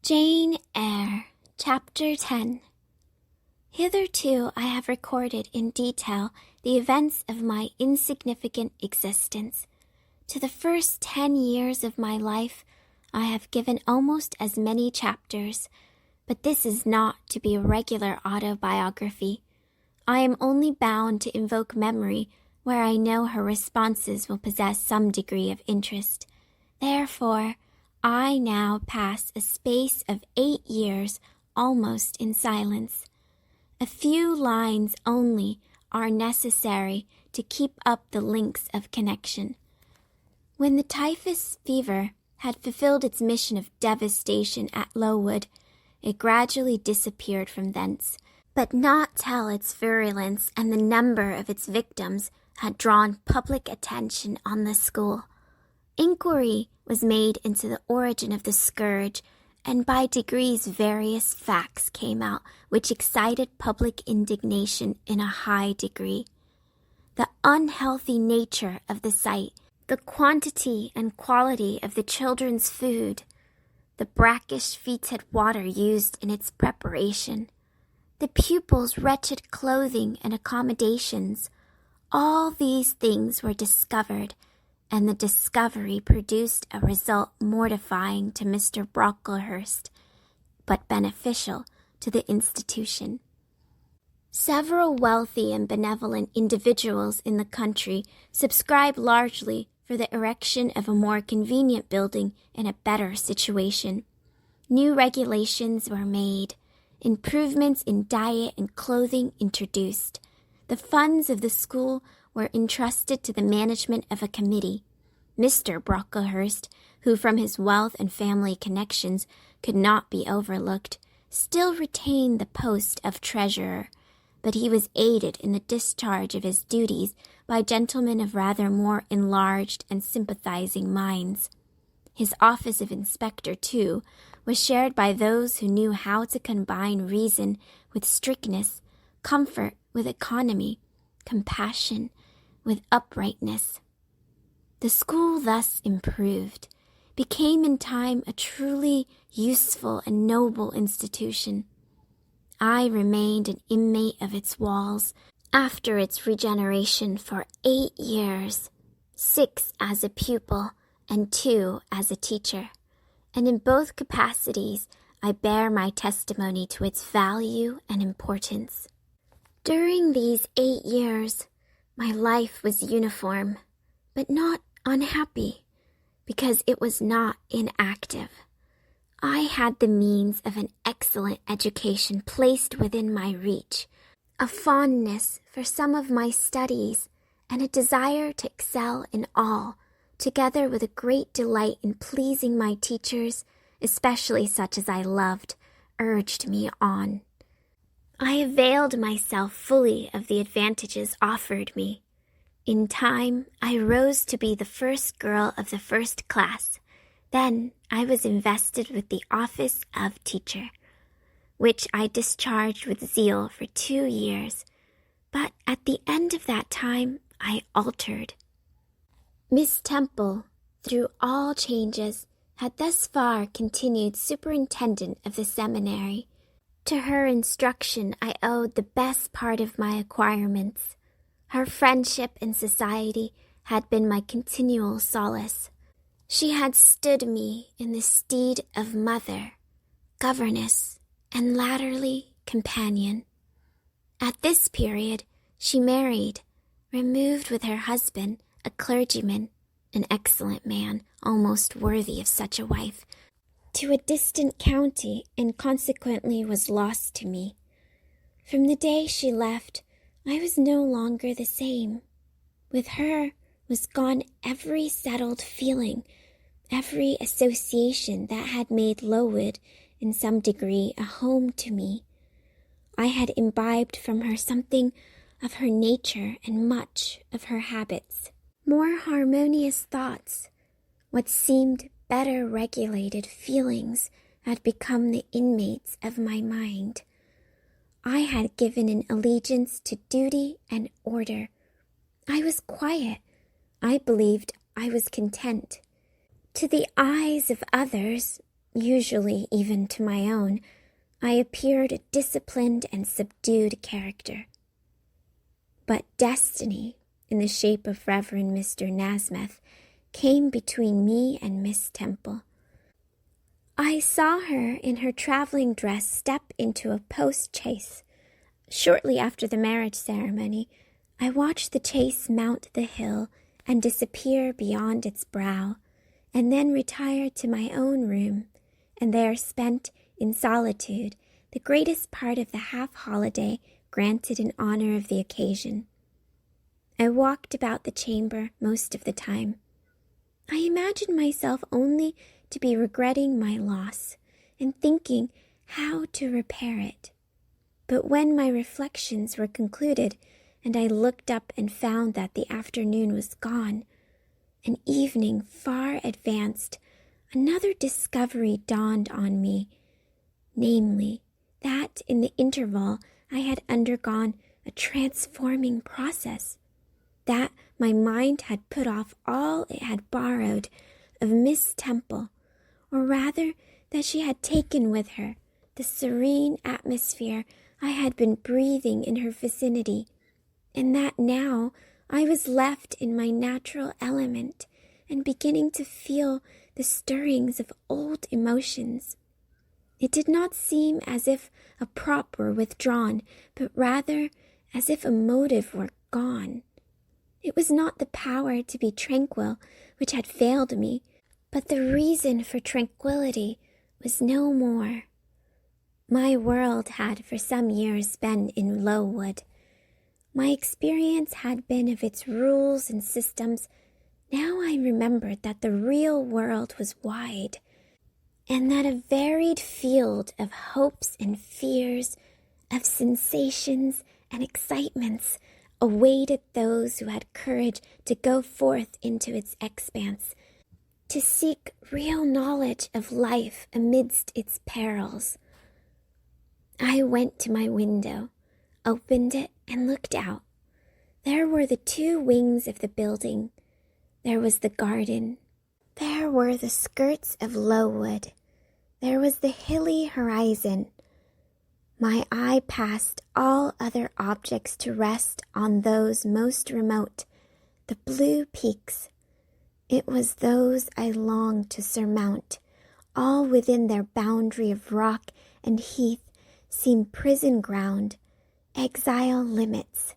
Jane Eyre, Chapter 10. Hitherto I have recorded in detail the events of my insignificant existence. To the first 10 years of my life I have given almost as many chapters, but this is not to be a regular autobiography. I am only bound to invoke memory where I know her responses will possess some degree of interest. Therefore, I now pass a space of 8 years almost in silence. A few lines only are necessary to keep up the links of connection. When the typhus fever had fulfilled its mission of devastation at Lowood, it gradually disappeared from thence, but not till its virulence and the number of its victims had drawn public attention on the school. Inquiry was made into the origin of the scourge, and by degrees various facts came out which excited public indignation in a high degree. The unhealthy nature of the sight, the quantity and quality of the children's food, the brackish fetid water used in its preparation, the pupils' wretched clothing and accommodations, all these things were discovered, and the discovery produced a result mortifying to Mr. Brocklehurst, but beneficial to the institution. Several wealthy and benevolent individuals in the country subscribed largely for the erection of a more convenient building in a better situation. New regulations were made, improvements in diet and clothing introduced. The funds of the school were entrusted to the management of a committee. Mr. Brocklehurst, who from his wealth and family connections could not be overlooked, still retained the post of treasurer, but he was aided in the discharge of his duties by gentlemen of rather more enlarged and sympathizing minds. His office of inspector, too, was shared by those who knew how to combine reason with strictness, comfort with economy, compassion with uprightness. The school thus improved, became in time a truly useful and noble institution. I remained an inmate of its walls after its regeneration for 8 years, 6 as a pupil and 2 as a teacher, and in both capacities I bear my testimony to its value and importance. During these 8 years, my life was uniform, but not unhappy, because it was not inactive. I had the means of an excellent education placed within my reach, a fondness for some of my studies, and a desire to excel in all, together with a great delight in pleasing my teachers, especially such as I loved, urged me on. I availed myself fully of the advantages offered me. In time, I rose to be the first girl of the first class. Then I was invested with the office of teacher, which I discharged with zeal for 2 years, but at the end of that time I altered. Miss Temple, through all changes, had thus far continued superintendent of the seminary. To her instruction I owed the best part of my acquirements. Her friendship and society had been my continual solace. She had stood me in the stead of mother, governess, and latterly companion. At this period she married, removed with her husband, a clergyman, an excellent man, almost worthy of such a wife, to a distant county, and consequently was lost to me. From the day she left, I was no longer the same. With her was gone every settled feeling, every association that had made Lowood in some degree a home to me. I had imbibed from her something of her nature and much of her habits, more harmonious thoughts. What seemed better regulated feelings had become the inmates of my mind. I had given an allegiance to duty and order. I was quiet. I believed I was content. To the eyes of others, usually even to my own, I appeared a disciplined and subdued character. But destiny, in the shape of Reverend Mr. Nasmyth, came between me and Miss Temple. I saw her in her traveling dress step into a post-chaise. Shortly after the marriage ceremony, I watched the chaise mount the hill and disappear beyond its brow, and then retired to my own room, and there spent in solitude the greatest part of the half-holiday granted in honor of the occasion. I walked about the chamber most of the time. I imagined myself only to be regretting my loss and thinking how to repair it. But when my reflections were concluded, and I looked up and found that the afternoon was gone, and evening far advanced, another discovery dawned on me, namely, that in the interval I had undergone a transforming process, that my mind had put off all it had borrowed of Miss Temple, or rather that she had taken with her the serene atmosphere I had been breathing in her vicinity, and that now I was left in my natural element and beginning to feel the stirrings of old emotions. It did not seem as if a prop were withdrawn, but rather as if a motive were gone. It was not the power to be tranquil which had failed me, but the reason for tranquillity was no more. My world had for some years been in Lowood. My experience had been of its rules and systems. Now I remembered that the real world was wide, and that a varied field of hopes and fears, of sensations and excitements, awaited those who had courage to go forth into its expanse, to seek real knowledge of life amidst its perils. I went to my window, opened it, and looked out. There were the two wings of the building. There was the garden. There were the skirts of Lowood. There was the hilly horizon. My eye passed all other objects to rest on those most remote, the blue peaks. It was those I longed to surmount. All within their boundary of rock and heath seemed prison ground, exile limits.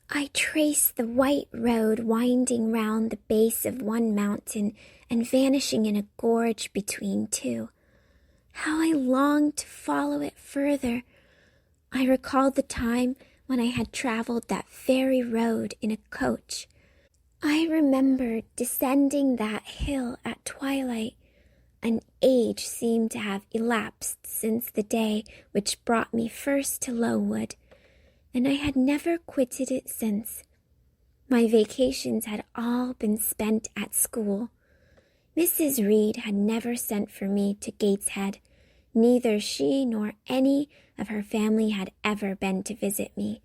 I traced the white road winding round the base of one mountain and vanishing in a gorge between two. How I longed to follow it further. I recalled the time when I had traveled that very road in a coach. I remembered descending that hill at twilight. An age seemed to have elapsed since the day which brought me first to Lowood, and I had never quitted it since. My vacations had all been spent at school. Mrs. Reed had never sent for me to Gateshead. Neither she nor any of her family had ever been to visit me.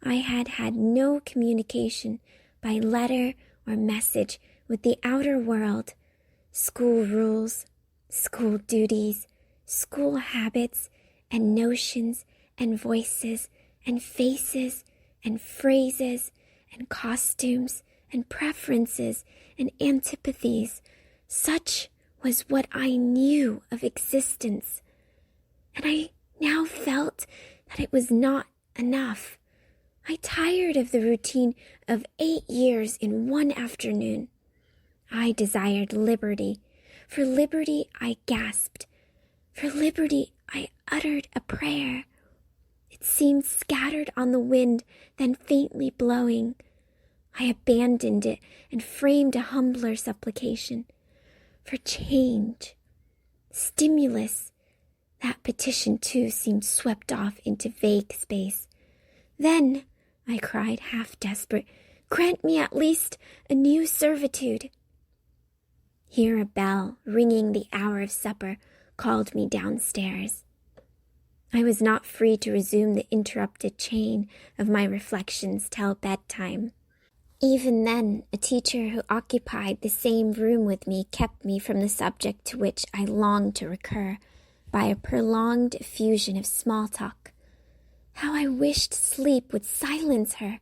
I had had no communication by letter or message with the outer world. School rules, school duties, school habits and notions and voices and faces and phrases and costumes and preferences and antipathies. Such was what I knew of existence. And I now felt that it was not enough. I tired of the routine of 8 years in one afternoon. I desired liberty. For liberty I gasped. For liberty I uttered a prayer. It seemed scattered on the wind, then faintly blowing. I abandoned it and framed a humbler supplication. For change, stimulus. That petition, too, seemed swept off into vague space. Then, I cried, half desperate, grant me at least a new servitude. Here a bell, ringing the hour of supper, called me downstairs. I was not free to resume the interrupted chain of my reflections till bedtime. Even then, a teacher who occupied the same room with me kept me from the subject to which I longed to recur by a prolonged effusion of small talk. How I wished sleep would silence her!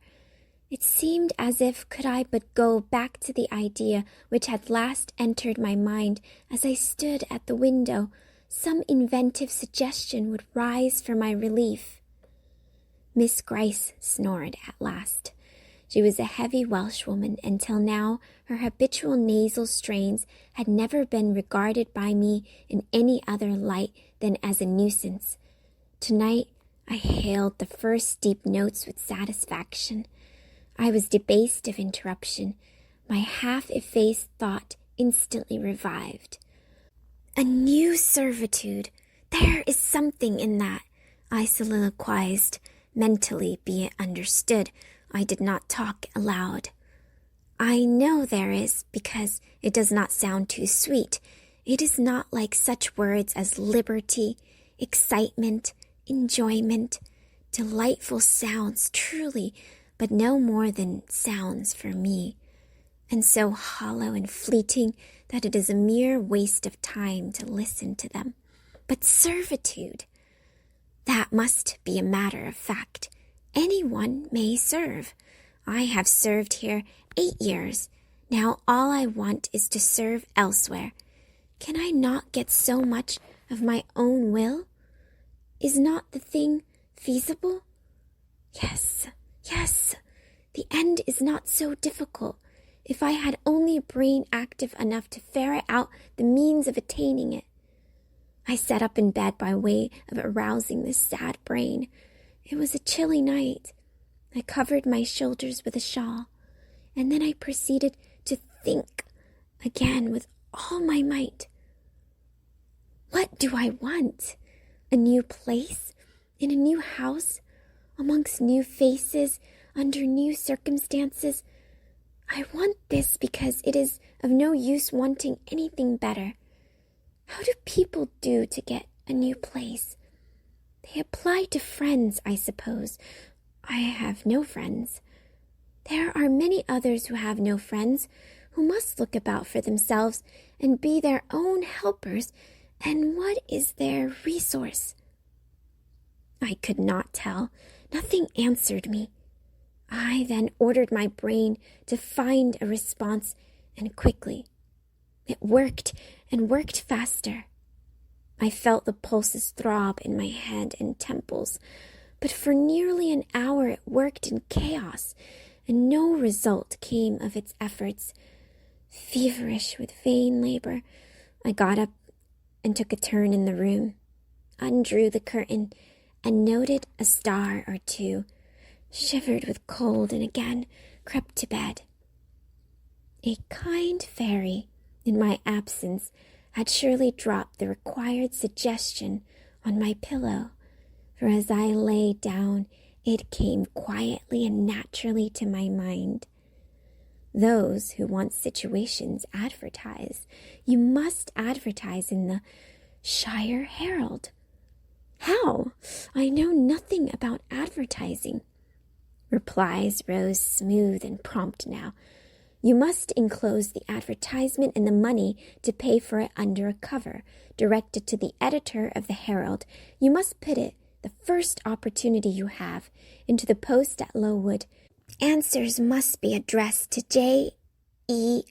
It seemed as if, could I but go back to the idea which had last entered my mind as I stood at the window, some inventive suggestion would rise for my relief. Miss Gryce snored at last. She was a heavy Welshwoman, and till now her habitual nasal strains had never been regarded by me in any other light than as a nuisance. Tonight I hailed the first deep notes with satisfaction. I was debased of interruption. My half-effaced thought instantly revived. A new servitude! There is something in that, I soliloquized, mentally, be it understood. I did not talk aloud. I know there is, because it does not sound too sweet. It is not like such words as liberty, excitement, enjoyment, delightful sounds, truly, but no more than sounds for me, and so hollow and fleeting that it is a mere waste of time to listen to them. But servitude, that must be a matter of fact. Anyone may serve. I have served here 8 years. Now all I want is to serve elsewhere. Can I not get so much of my own will? Is not the thing feasible? Yes, the end is not so difficult. If I had only a brain active enough to ferret out the means of attaining it. I sat up in bed by way of arousing this sad brain. It was a chilly night. I covered my shoulders with a shawl, and then I proceeded to think again with all my might. What do I want? A new place? In a new house? Amongst new faces? Under new circumstances? I want this because it is of no use wanting anything better. How do people do to get a new place? They apply to friends, I suppose. I have no friends. There are many others who have no friends, who must look about for themselves and be their own helpers. And what is their resource? I could not tell. Nothing answered me. I then ordered my brain to find a response, and quickly. It worked, and worked faster. I felt the pulses throb in my head and temples, but for nearly an hour it worked in chaos, and no result came of its efforts. Feverish with vain labor, I got up and took a turn in the room, undrew the curtain, and noted a star or two, shivered with cold, and again crept to bed. A kind fairy, in my absence, had surely dropped the required suggestion on my pillow, for as I lay down, it came quietly and naturally to my mind. Those who want situations advertise. You must advertise in the Shire Herald. How? I know nothing about advertising. Replies rose smooth and prompt now. You must enclose the advertisement and the money to pay for it under a cover, directed to the editor of the Herald. You must put it, the first opportunity you have, into the post at Lowood. Answers must be addressed to J.E.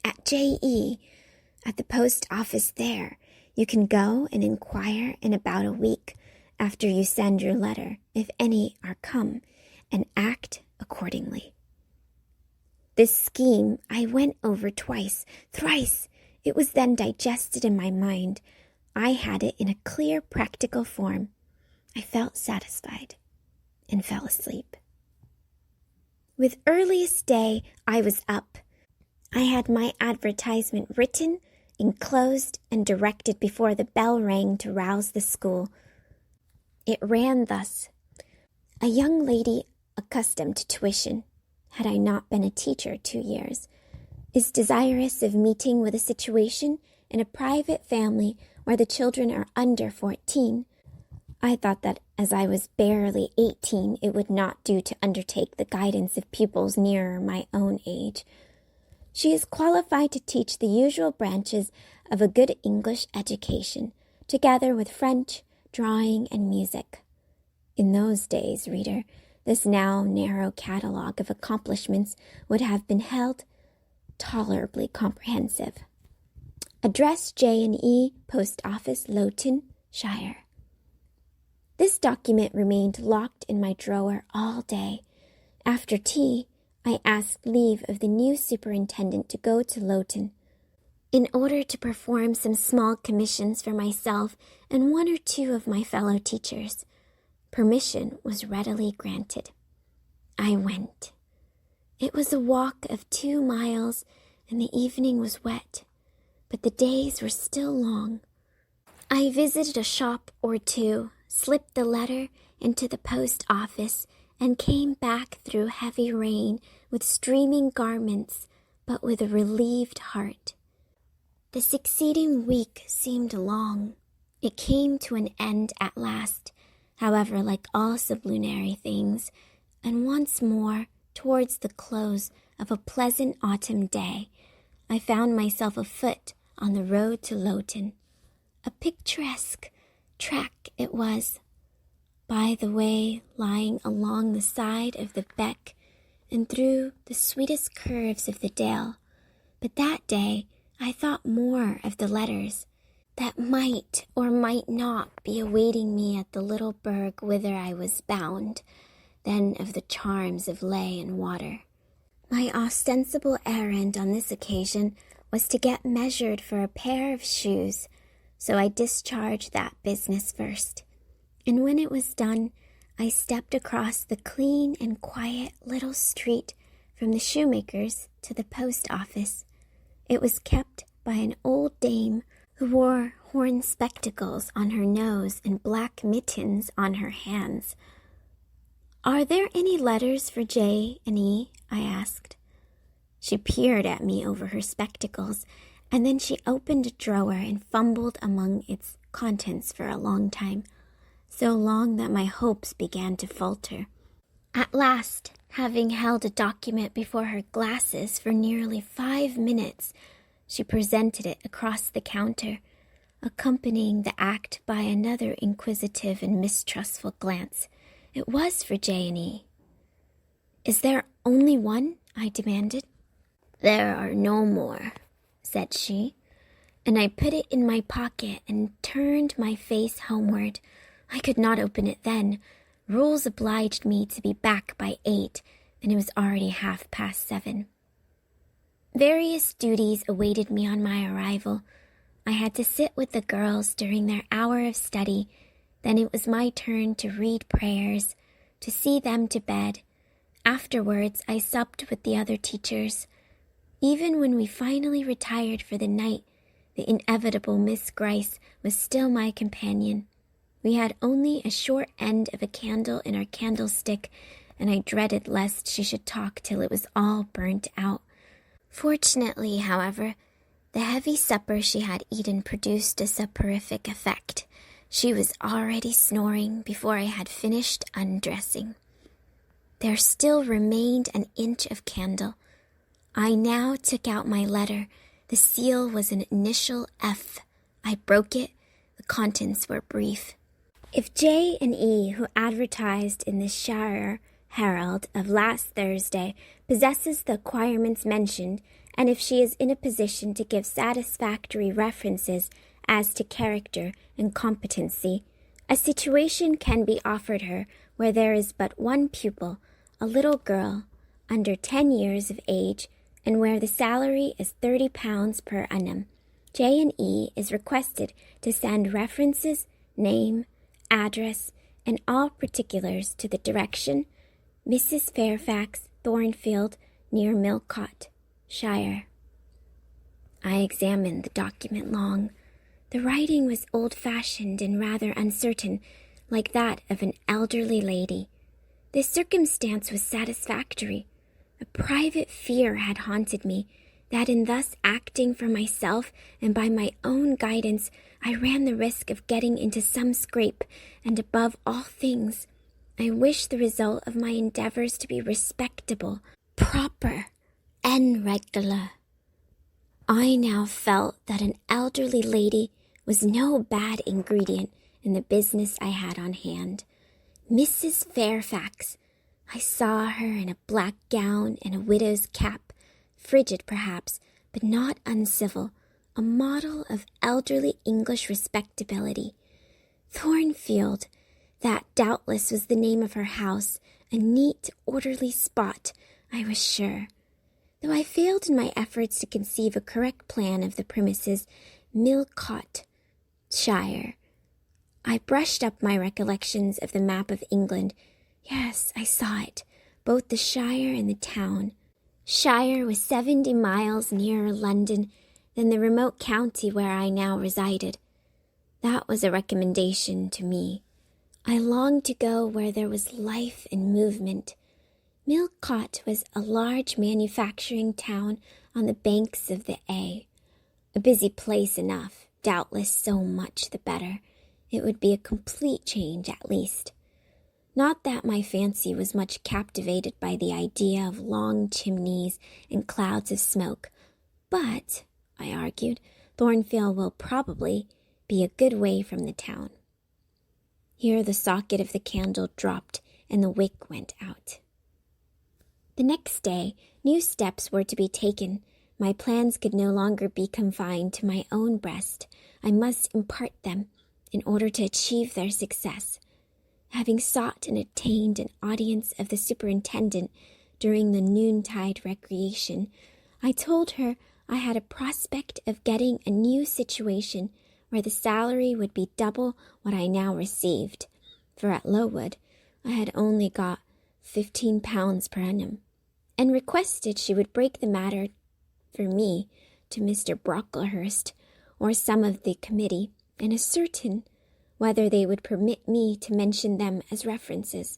at the post office there. You can go and inquire in about a week after you send your letter, if any are come, and act accordingly. This scheme I went over twice, thrice. It was then digested in my mind. I had it in a clear, practical form. I felt satisfied and fell asleep. With earliest day, I was up. I had my advertisement written, enclosed, and directed before the bell rang to rouse the school. It ran thus: a young lady accustomed to tuition, had I not been a teacher 2 years, is desirous of meeting with a situation in a private family where the children are under 14. I thought that as I was barely 18, it would not do to undertake the guidance of pupils nearer my own age. She is qualified to teach the usual branches of a good English education, together with French, drawing, and music. In those days, reader, this now narrow catalogue of accomplishments would have been held tolerably comprehensive. Address J&E, Post Office, Lowton, Shire. This document remained locked in my drawer all day. After tea, I asked leave of the new superintendent to go to Lowton, in order to perform some small commissions for myself and one or two of my fellow teachers. Permission was readily granted. I went. It was a walk of 2 miles, and the evening was wet, but the days were still long. I visited a shop or two, slipped the letter into the post office, and came back through heavy rain with streaming garments, but with a relieved heart. The succeeding week seemed long. It came to an end at last, however, like all sublunary things, and once more, towards the close of a pleasant autumn day, I found myself afoot on the road to Lowton. A picturesque track it was, by the way lying along the side of the beck and through the sweetest curves of the dale. But that day I thought more of the letters that might or might not be awaiting me at the little burg whither I was bound, than of the charms of lay and water. My ostensible errand on this occasion was to get measured for a pair of shoes, so I discharged that business first. And when it was done, I stepped across the clean and quiet little street from the shoemaker's to the post office. It was kept by an old dame who wore horn spectacles on her nose and black mittens on her hands. "Are there any letters for J&E?" I asked. She peered at me over her spectacles, and then she opened a drawer and fumbled among its contents for a long time, so long that my hopes began to falter. At last, having held a document before her glasses for nearly 5 minutes, she presented it across the counter, accompanying the act by another inquisitive and mistrustful glance. It was for J&E. "Is there only one?" I demanded. "There are no more," said she, and I put it in my pocket and turned my face homeward. I could not open it then. Rules obliged me to be back by 8, and it was already 7:30. Various duties awaited me on my arrival. I had to sit with the girls during their hour of study. Then it was my turn to read prayers, to see them to bed. Afterwards, I supped with the other teachers. Even when we finally retired for the night, the inevitable Miss Gryce was still my companion. We had only a short end of a candle in our candlestick, and I dreaded lest she should talk till it was all burnt out. Fortunately, however, the heavy supper she had eaten produced a soporific effect. She was already snoring before I had finished undressing. There still remained an inch of candle. I now took out my letter. The seal was an initial F. I broke it. The contents were brief. "If J&E, who advertised in the Shire Herald of last Thursday, possesses the acquirements mentioned, and if she is in a position to give satisfactory references as to character and competency, a situation can be offered her where there is but one pupil, a little girl, under 10 years of age, and where the salary is £30 per annum. J&E is requested to send references, name, address, and all particulars to the direction Mrs. Fairfax, Thornfield, near Millcote, Shire." I examined the document long. The writing was old-fashioned and rather uncertain, like that of an elderly lady. This circumstance was satisfactory. A private fear had haunted me, that in thus acting for myself and by my own guidance, I ran the risk of getting into some scrape, and above all things, I wish the result of my endeavors to be respectable, proper, and regular. I now felt that an elderly lady was no bad ingredient in the business I had on hand. Mrs. Fairfax. I saw her in a black gown and a widow's cap, frigid perhaps, but not uncivil, a model of elderly English respectability. Thornfield, that doubtless was the name of her house, a neat, orderly spot, I was sure. Though I failed in my efforts to conceive a correct plan of the premises, Millcote, shire. I brushed up my recollections of the map of England. Yes, I saw it, both the shire and the town. Shire was 70 miles nearer London than the remote county where I now resided. That was a recommendation to me. I longed to go where there was life and movement. Millcote was a large manufacturing town on the banks of the Erye. A busy place enough, doubtless so much the better. It would be a complete change at least. Not that my fancy was much captivated by the idea of long chimneys and clouds of smoke, but, I argued, Thornfield will probably be a good way from the town. Here the socket of the candle dropped and the wick went out. The next day, new steps were to be taken. My plans could no longer be confined to my own breast. I must impart them in order to achieve their success. Having sought and obtained an audience of the superintendent during the noontide recreation, I told her I had a prospect of getting a new situation where the salary would be double what I now received, for at Lowood I had only got £15 per annum, and requested she would break the matter for me to Mr. Brocklehurst or some of the committee, and ascertain whether they would permit me to mention them as references.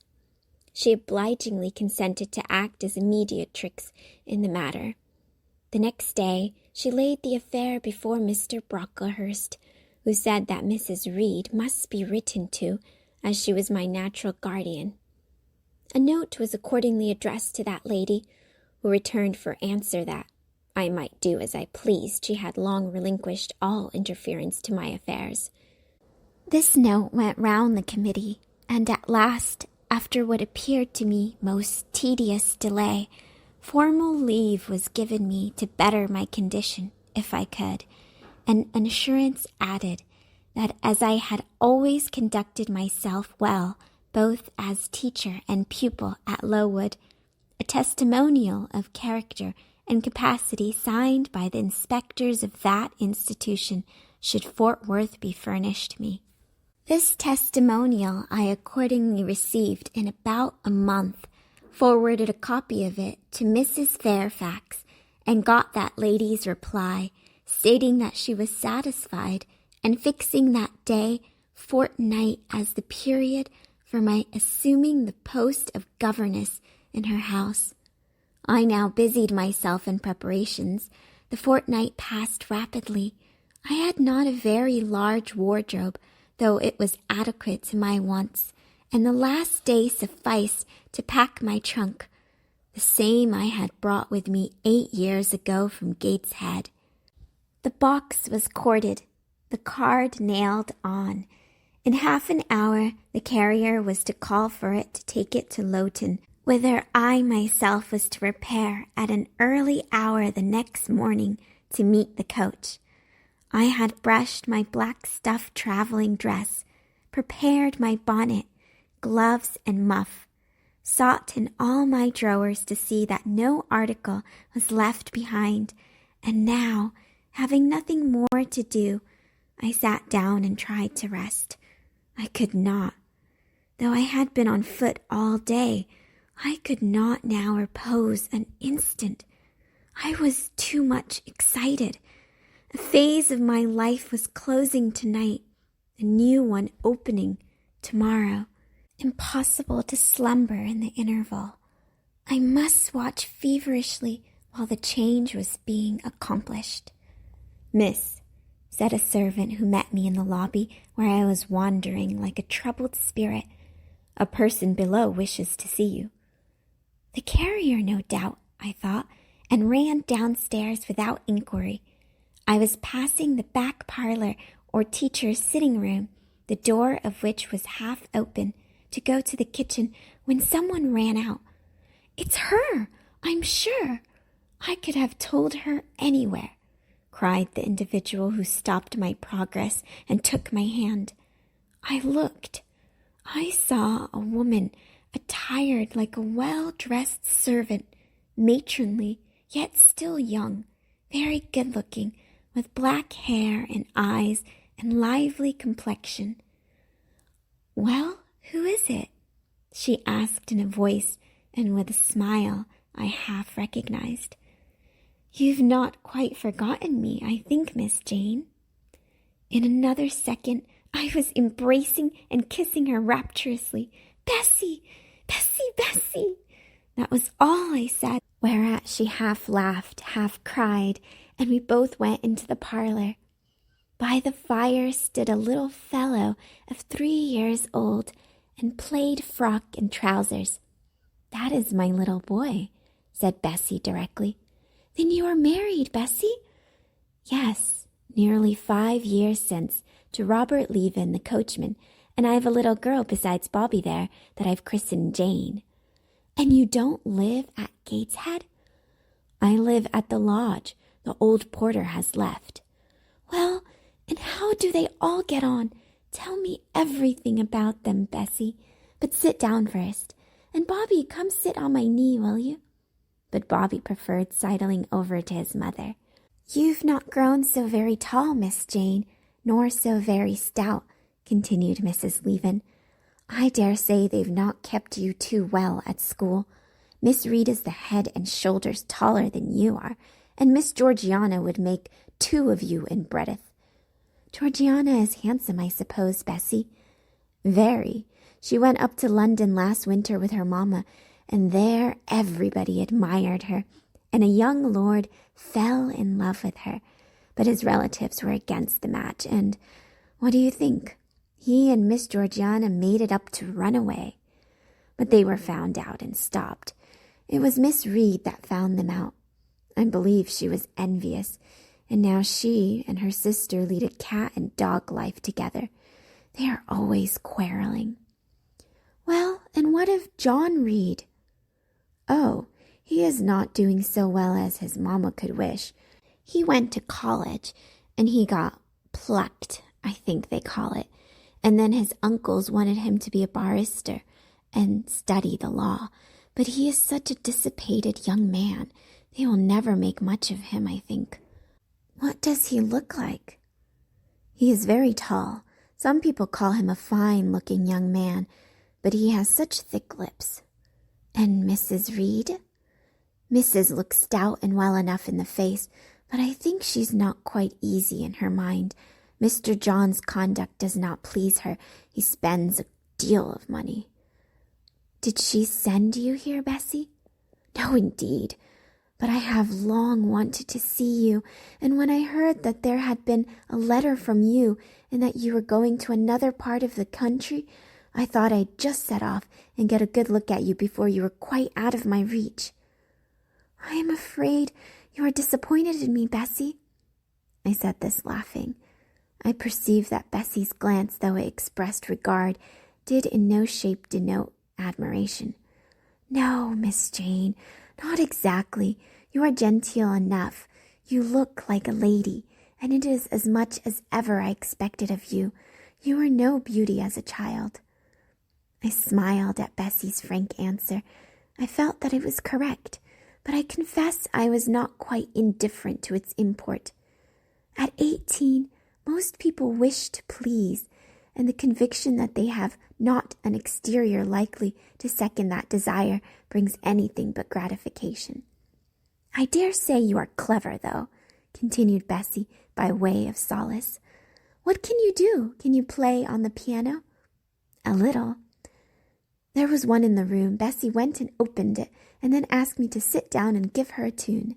She obligingly consented to act as a mediatrix in the matter. The next day she laid the affair before Mr. Brocklehurst, who said that Mrs. Reed must be written to, as she was my natural guardian. A note was accordingly addressed to that lady, who returned for answer that I might do as I pleased. She had long relinquished all interference to my affairs. This note went round the committee, and at last, after what appeared to me most tedious delay, formal leave was given me to better my condition, if I could, and an assurance added that as I had always conducted myself well, both as teacher and pupil at Lowood, a testimonial of character and capacity signed by the inspectors of that institution should forthwith be furnished me. This testimonial I accordingly received in about a month, forwarded a copy of it to Mrs. Fairfax, and got that lady's reply, stating that she was satisfied, and fixing that day fortnight as the period for my assuming the post of governess in her house. I now busied myself in preparations. The fortnight passed rapidly. I had not a very large wardrobe, though it was adequate to my wants, and the last day sufficed to pack my trunk, the same I had brought with me 8 years ago from Gateshead. The box was corded, the card nailed on. In half an hour the carrier was to call for it to take it to Loughton, whither I myself was to repair at an early hour the next morning to meet the coach. I had brushed my black stuff travelling dress, prepared my bonnet, gloves, and muff, sought in all my drawers to see that no article was left behind, and now, having nothing more to do, I sat down and tried to rest. I could not. Though I had been on foot all day, I could not now repose an instant. I was too much excited. A phase of my life was closing tonight, a new one opening tomorrow. Impossible to slumber in the interval. I must watch feverishly while the change was being accomplished. "Miss," said a servant who met me in the lobby where I was wandering like a troubled spirit, "a person below wishes to see you." The carrier, no doubt, I thought, and ran downstairs without inquiry. I was passing the back parlor or teacher's sitting room, the door of which was half open, to go to the kitchen when someone ran out. "It's her, I'm sure. I could have told her anywhere," cried the individual who stopped my progress and took my hand. I looked. I saw a woman attired like a well-dressed servant, matronly, yet still young, very good-looking, with black hair and eyes and lively complexion. "Well, who is it?" she asked in a voice and with a smile I half recognized. "You've not quite forgotten me, I think, Miss Jane." In another second, I was embracing and kissing her rapturously. "Bessie! Bessie! Bessie!" That was all I said, whereat she half laughed, half cried, and we both went into the parlor. By the fire stood a little fellow of 3 years old and played frock and trousers. "That is my little boy," said Bessie directly. "Then you are married, Bessie?" "Yes, nearly 5 years since, to Robert Leaven, the coachman, and I have a little girl besides Bobby there that I've christened Jane." "And you don't live at Gateshead?" "I live at the lodge the old porter has left." "Well, and how do they all get on? Tell me everything about them, Bessie. But sit down first. And Bobby, come sit on my knee, will you?" But Bobby preferred sidling over to his mother. "You've not grown so very tall, Miss Jane, nor so very stout," continued Mrs. Leaven. "I dare say they've not kept you too well at school. Miss Reed is the head and shoulders taller than you are, and Miss Georgiana would make 2 of you in breadth." "Georgiana is handsome, I suppose, Bessie?" "Very. She went up to London last winter with her mamma, and there everybody admired her, and a young lord fell in love with her. But his relatives were against the match, and what do you think? He and Miss Georgiana made it up to run away. But they were found out and stopped. It was Miss Reed that found them out. I believe she was envious, and now she and her sister lead a cat and dog life together. They are always quarreling." "Well, and what of John Reed?" "Oh, he is not doing so well as his mamma could wish. He went to college, and he got plucked, I think they call it, and then his uncles wanted him to be a barrister and study the law. But he is such a dissipated young man, they will never make much of him, I think." "What does he look like?" "He is very tall. Some people call him a fine-looking young man, but he has such thick lips." "And Mrs. Reed?" "Mrs. looks stout and well enough in the face, but I think she's not quite easy in her mind. Mr. John's conduct does not please her. He spends a deal of money." "Did she send you here, Bessie?" "No, indeed. But I have long wanted to see you, and when I heard that there had been a letter from you and that you were going to another part of the country, I thought I'd just set off and get a good look at you before you were quite out of my reach." "I am afraid you are disappointed in me, Bessie." I said this laughing. I perceived that Bessie's glance, though it expressed regard, did in no shape denote admiration. "No, Miss Jane, not exactly. You are genteel enough. You look like a lady, and it is as much as ever I expected of you. You were no beauty as a child." I smiled at Bessie's frank answer. I felt that it was correct, but I confess I was not quite indifferent to its import. At 18, most people wish to please, and the conviction that they have not an exterior likely to second that desire brings anything but gratification. "I dare say you are clever, though," continued Bessie by way of solace. "What can you do? Can you play on the piano?" "A little." There was one in the room. Bessie went and opened it, and then asked me to sit down and give her a tune.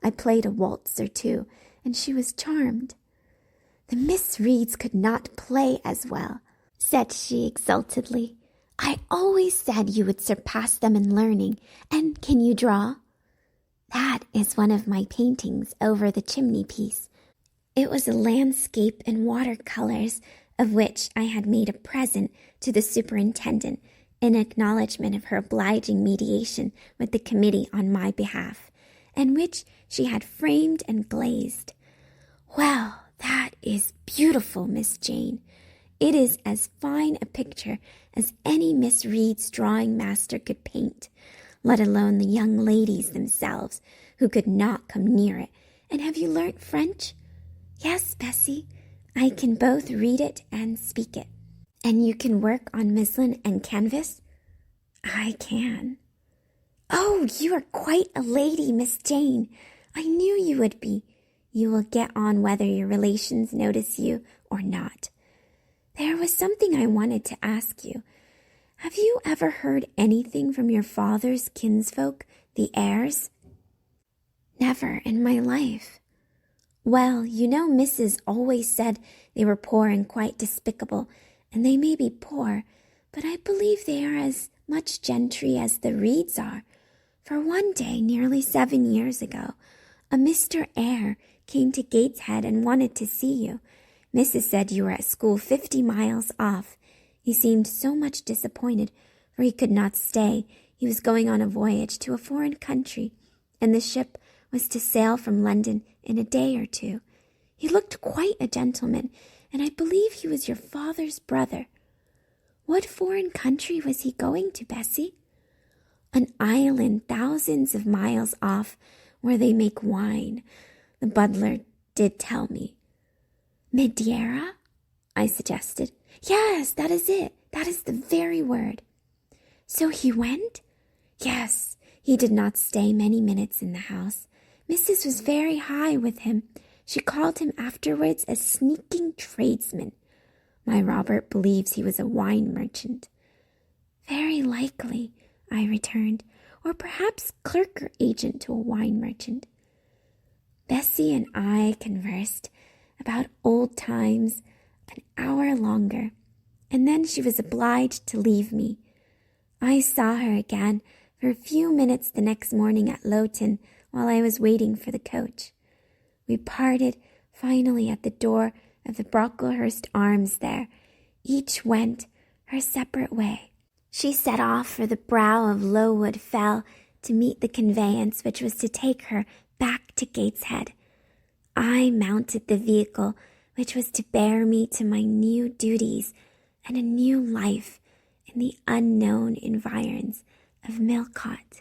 I played a waltz or two, and she was charmed. "The Miss Reeds could not play as well," said she exultantly. "I always said you would surpass them in learning. And can you draw?" "That is one of my paintings over the chimney-piece." It was a landscape in watercolors, of which I had made a present to the superintendent in acknowledgment of her obliging mediation with the committee on my behalf, and which she had framed and glazed. "Well, that is beautiful, Miss Jane. It is as fine a picture as any Miss Reed's drawing master could paint, let alone the young ladies themselves, who could not come near it. And have you learnt French?" "Yes, Bessie. I can both read it and speak it." "And you can work on muslin and canvas?" "I can." "Oh, you are quite a lady, Miss Jane. I knew you would be. You will get on whether your relations notice you or not. There was something I wanted to ask you. Have you ever heard anything from your father's kinsfolk, the Erres?" "Never in my life." "Well, you know Mrs. always said they were poor and quite despicable, and they may be poor, but I believe they are as much gentry as the Reeds are. For one day, nearly 7 years ago, a Mr. Eyre came to Gateshead and wanted to see you. Mrs. said you were at school 50 miles off. He seemed so much disappointed, for he could not stay. He was going on a voyage to a foreign country, and the ship was to sail from London in a day or 2. He looked quite a gentleman, and I believe he was your father's brother." "What foreign country was he going to, Bessie?" "An island thousands of miles off, where they make wine. The butler did tell me." "Madeira?" I suggested. "Yes, that is it. That is the very word." "So he went?" "Yes. He did not stay many minutes in the house. Mrs. was very high with him. She called him afterwards a sneaking tradesman. My Robert believes he was a wine merchant." "Very likely," I returned, "or perhaps clerk or agent to a wine merchant." Bessie and I conversed about old times an hour longer, and then she was obliged to leave me. I saw her again for a few minutes the next morning at Lowton while I was waiting for the coach. We parted finally at the door of the Brocklehurst Arms there. Each went her separate way. She set off for the brow of Lowood Fell to meet the conveyance which was to take her back to Gateshead. I mounted the vehicle which was to bear me to my new duties and a new life in the unknown environs of Millcote.